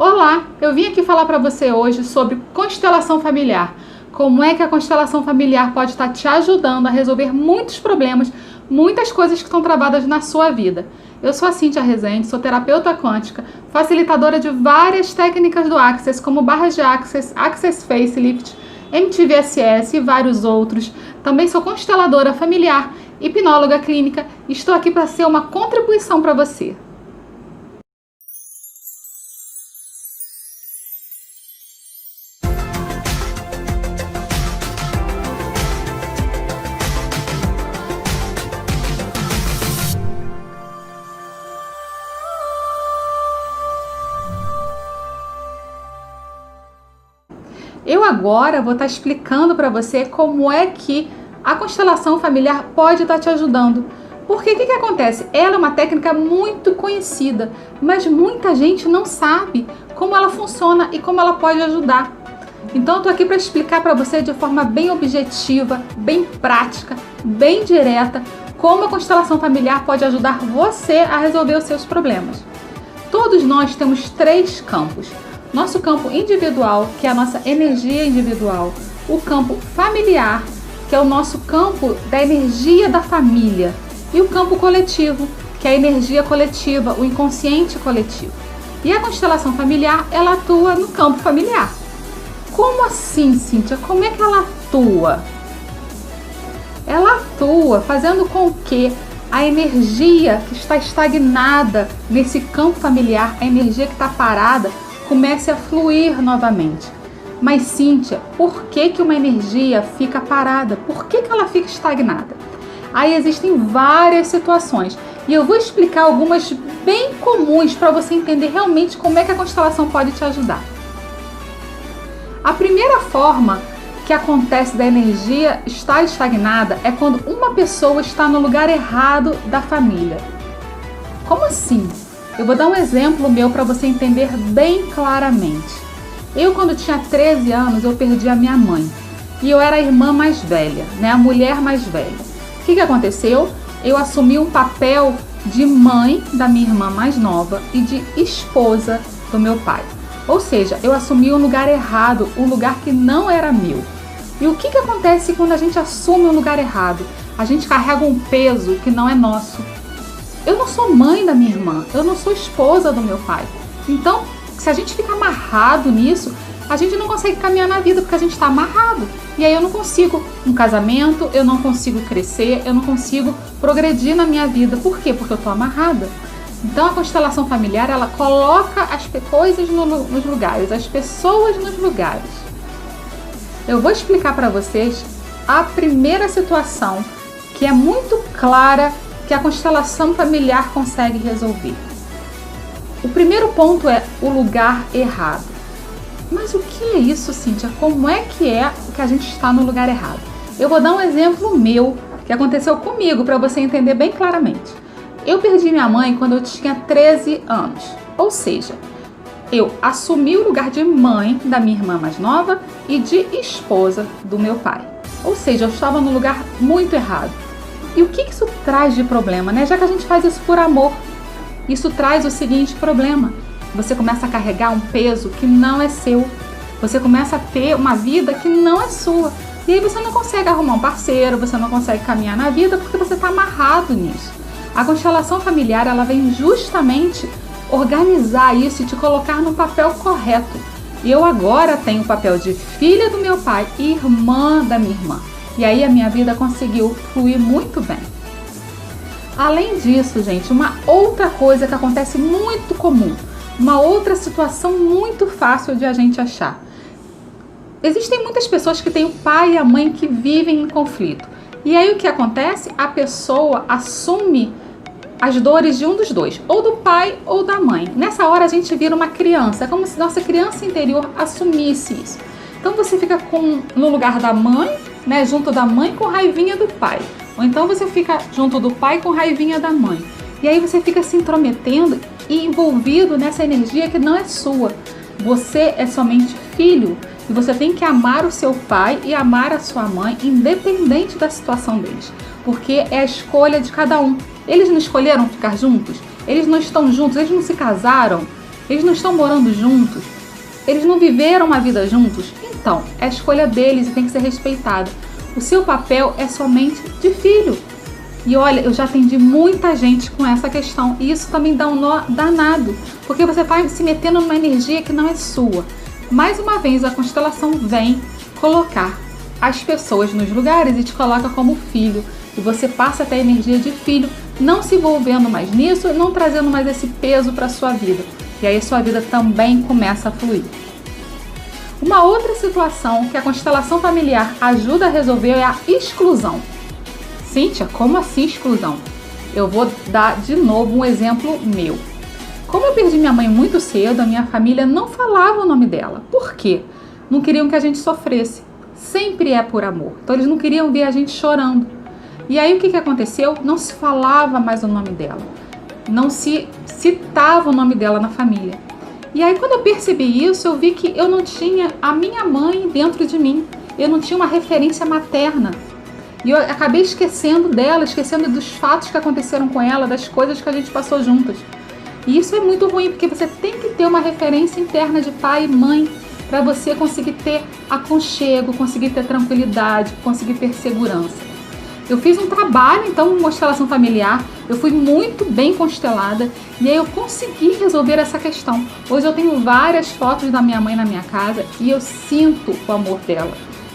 Olá, eu vim aqui falar para você hoje sobre constelação familiar. Como é que a constelação familiar pode estar te ajudando a resolver muitos problemas, muitas coisas que estão travadas na sua vida. Eu sou a Cíntia Rezende, sou terapeuta quântica, facilitadora de várias técnicas do Access, como barras de Access, Access Facelift, MTVSS e vários outros. Também sou consteladora familiar, hipnóloga clínica e estou aqui para ser uma contribuição para você. Eu agora vou estar explicando para você como é que a constelação familiar pode estar te ajudando. Porque o que acontece? Ela é uma técnica muito conhecida, mas muita gente não sabe como ela funciona e como ela pode ajudar. Então eu estou aqui para explicar para você de forma bem objetiva, bem prática, bem direta, como a constelação familiar pode ajudar você a resolver os seus problemas. Todos nós temos 3 campos. Nosso campo individual, que é a nossa energia individual, o campo familiar, que é o nosso campo da energia da família, e o campo coletivo, que é a energia coletiva, o inconsciente coletivo. E a constelação familiar, ela atua no campo familiar. Como assim, Cíntia? Como é que ela atua? Ela atua fazendo com que a energia que está estagnada nesse campo familiar, a energia que está parada, comece a fluir novamente. Mas Cíntia, por que uma energia fica parada? Por que ela fica estagnada? Aí existem várias situações e eu vou explicar algumas bem comuns para você entender realmente como é que a constelação pode te ajudar. A primeira forma que acontece da energia estar estagnada é quando uma pessoa está no lugar errado da família. Como assim? Eu vou dar um exemplo meu para você entender bem claramente. Eu, quando tinha 13 anos, eu perdi a minha mãe. E eu era a irmã mais velha, né? A mulher mais velha. O que aconteceu? Eu assumi um papel de mãe da minha irmã mais nova e de esposa do meu pai. Ou seja, eu assumi um lugar errado, um lugar que não era meu. E o que acontece quando a gente assume um lugar errado? A gente carrega um peso que não é nosso. Eu não sou mãe da minha irmã, eu não sou esposa do meu pai. Então, se a gente fica amarrado nisso, a gente não consegue caminhar na vida porque a gente está amarrado. E aí eu não consigo um casamento, eu não consigo crescer, eu não consigo progredir na minha vida. Por quê? Porque eu estou amarrada. Então a constelação familiar, ela coloca as coisas nos lugares, as pessoas nos lugares. Eu vou explicar para vocês a primeira situação que é muito clara que a constelação familiar consegue resolver. O primeiro ponto é o lugar errado. Mas o que é isso, Cíntia? Como é que a gente está no lugar errado? Eu vou dar um exemplo meu, que aconteceu comigo, para você entender bem claramente. Eu perdi minha mãe quando eu tinha 13 anos. Ou seja, eu assumi o lugar de mãe da minha irmã mais nova e de esposa do meu pai. Ou seja, eu estava no lugar muito errado. E o que isso traz de problema, né? Já que a gente faz isso por amor, isso traz o seguinte problema: você começa a carregar um peso que não é seu, você começa a ter uma vida que não é sua, e aí você não consegue arrumar um parceiro, você não consegue caminhar na vida porque você está amarrado nisso. A constelação familiar, ela vem justamente organizar isso e te colocar no papel correto. E eu agora tenho o papel de filha do meu pai e irmã da minha irmã. E aí a minha vida conseguiu fluir muito bem. Além disso, gente, uma outra coisa que acontece muito comum, uma outra situação muito fácil de a gente achar. Existem muitas pessoas que têm o pai e a mãe que vivem em conflito. E aí o que acontece? A pessoa assume as dores de um dos dois, ou do pai ou da mãe. Nessa hora a gente vira uma criança, é como se nossa criança interior assumisse isso. Então você fica no lugar da mãe, né, junto da mãe com raivinha do pai. Ou então você fica junto do pai com raivinha da mãe. E aí você fica se intrometendo e envolvido nessa energia que não é sua. Você é somente filho e você tem que amar o seu pai e amar a sua mãe, independente da situação deles. Porque é a escolha de cada um. Eles não escolheram ficar juntos? Eles não estão juntos? Eles não se casaram? Eles não estão morando juntos? Eles não viveram uma vida juntos? Então, é a escolha deles e tem que ser respeitada. O seu papel é somente de filho. E olha, eu já atendi muita gente com essa questão. E isso também dá um nó danado, porque você vai se metendo numa energia que não é sua. Mais uma vez, a constelação vem colocar as pessoas nos lugares e te coloca como filho. E você passa a ter a energia de filho, não se envolvendo mais nisso, não trazendo mais esse peso para a sua vida. E aí a sua vida também começa a fluir. Uma outra situação que a constelação familiar ajuda a resolver é a exclusão. Cíntia, como assim exclusão? Eu vou dar de novo um exemplo meu. Como eu perdi minha mãe muito cedo, a minha família não falava o nome dela. Por quê? Não queriam que a gente sofresse. Sempre é por amor. Então eles não queriam ver a gente chorando. E aí o que aconteceu? Não se falava mais o nome dela. Não se citava o nome dela na família. E aí quando eu percebi isso, eu vi que eu não tinha a minha mãe dentro de mim. Eu não tinha uma referência materna. E eu acabei esquecendo dela, esquecendo dos fatos que aconteceram com ela, das coisas que a gente passou juntas. E isso é muito ruim, porque você tem que ter uma referência interna de pai e mãe para você conseguir ter aconchego, conseguir ter tranquilidade, conseguir ter segurança. Eu fiz um trabalho, então, em constelação familiar, eu fui muito bem constelada e aí eu consegui resolver essa questão. Hoje eu tenho várias fotos da minha mãe na minha casa e eu sinto o amor dela.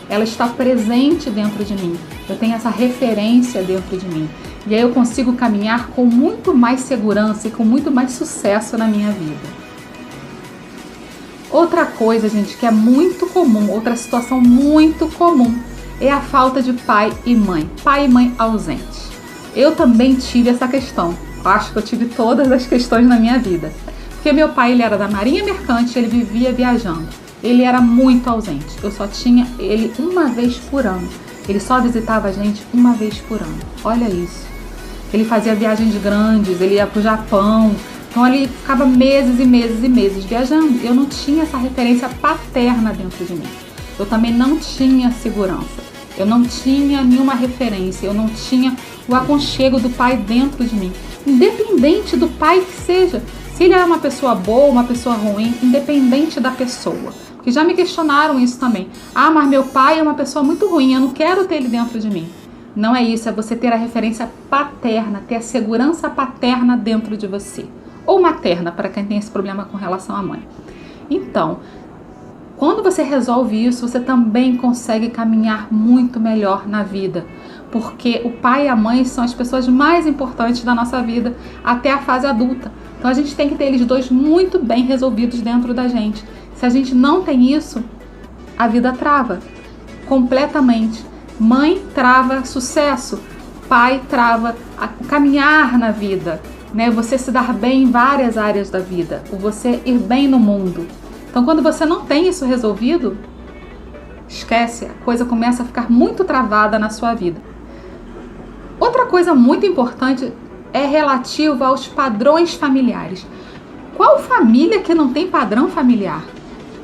Ela está presente dentro de mim, eu tenho essa referência dentro de mim. E aí eu consigo caminhar com muito mais segurança e com muito mais sucesso na minha vida. Outra coisa, gente, que é muito comum, outra situação muito comum, é a falta de pai e mãe ausentes. Eu também tive essa questão, acho que eu tive todas as questões na minha vida. Porque meu pai, ele era da Marinha Mercante, ele vivia viajando, ele era muito ausente, eu só tinha ele uma vez por ano. Ele só visitava a gente uma vez por ano, olha isso. Ele fazia viagens grandes, ele ia para o Japão, então ele ficava meses e meses e meses viajando. Eu não tinha essa referência paterna dentro de mim. Eu também não tinha segurança, eu não tinha nenhuma referência, eu não tinha o aconchego do pai dentro de mim. Independente do pai que seja, se ele era uma pessoa boa, uma pessoa ruim, independente da pessoa. Porque já me questionaram isso também. Ah, mas meu pai é uma pessoa muito ruim, eu não quero ter ele dentro de mim. Não é isso, é você ter a referência paterna, ter a segurança paterna dentro de você. Ou materna, para quem tem esse problema com relação à mãe. Então, quando você resolve isso, você também consegue caminhar muito melhor na vida. Porque o pai e a mãe são as pessoas mais importantes da nossa vida até a fase adulta. Então a gente tem que ter eles dois muito bem resolvidos dentro da gente. Se a gente não tem isso, a vida trava completamente. Mãe trava sucesso, pai trava o caminhar na vida, né? Você se dar bem em várias áreas da vida, ou você ir bem no mundo. Então, quando você não tem isso resolvido, esquece, a coisa começa a ficar muito travada na sua vida. Outra coisa muito importante é relativa aos padrões familiares. Qual família que não tem padrão familiar?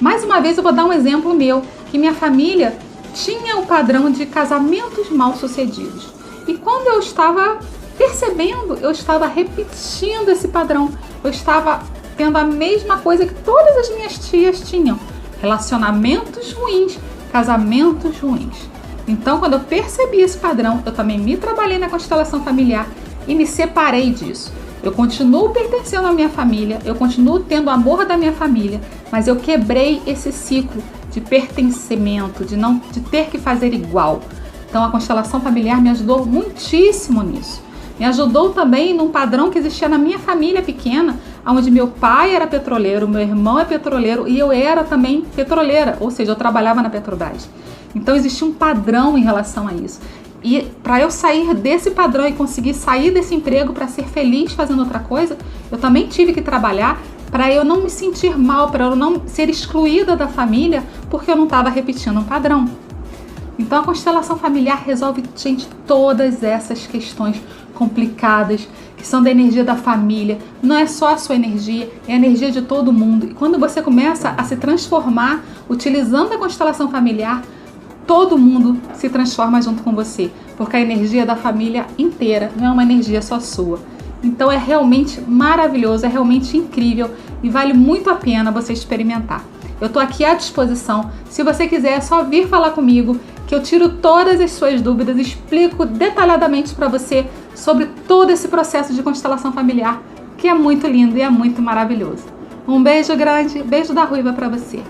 Mais uma vez eu vou dar um exemplo meu, que minha família tinha o padrão de casamentos mal sucedidos. E quando eu estava percebendo, eu estava repetindo esse padrão. Eu estava tendo a mesma coisa que todas as minhas tias tinham. Relacionamentos ruins, casamentos ruins. Então, quando eu percebi esse padrão, eu também me trabalhei na constelação familiar e me separei disso. Eu continuo pertencendo à minha família, eu continuo tendo o amor da minha família, mas eu quebrei esse ciclo de pertencimento, de ter que fazer igual. Então a constelação familiar me ajudou muitíssimo nisso. Me ajudou também num padrão que existia na minha família pequena, onde meu pai era petroleiro, meu irmão é petroleiro e eu era também petroleira, ou seja, eu trabalhava na Petrobras. Então existia um padrão em relação a isso. E para eu sair desse padrão e conseguir sair desse emprego para ser feliz fazendo outra coisa, eu também tive que trabalhar para eu não me sentir mal, para eu não ser excluída da família porque eu não estava repetindo um padrão. Então a constelação familiar resolve, gente, todas essas questões complicadas que são da energia da família. Não é só a sua energia, é a energia de todo mundo. E quando você começa a se transformar utilizando a constelação familiar, todo mundo se transforma junto com você, porque a energia da família inteira não é uma energia só sua. Então é realmente maravilhoso, é realmente incrível e vale muito a pena você experimentar. Eu estou aqui à disposição. Se você quiser, é só vir falar comigo, que eu tiro todas as suas dúvidas, explico detalhadamente para você sobre todo esse processo de constelação familiar, que é muito lindo e é muito maravilhoso. Um beijo grande, beijo da Ruiva para você.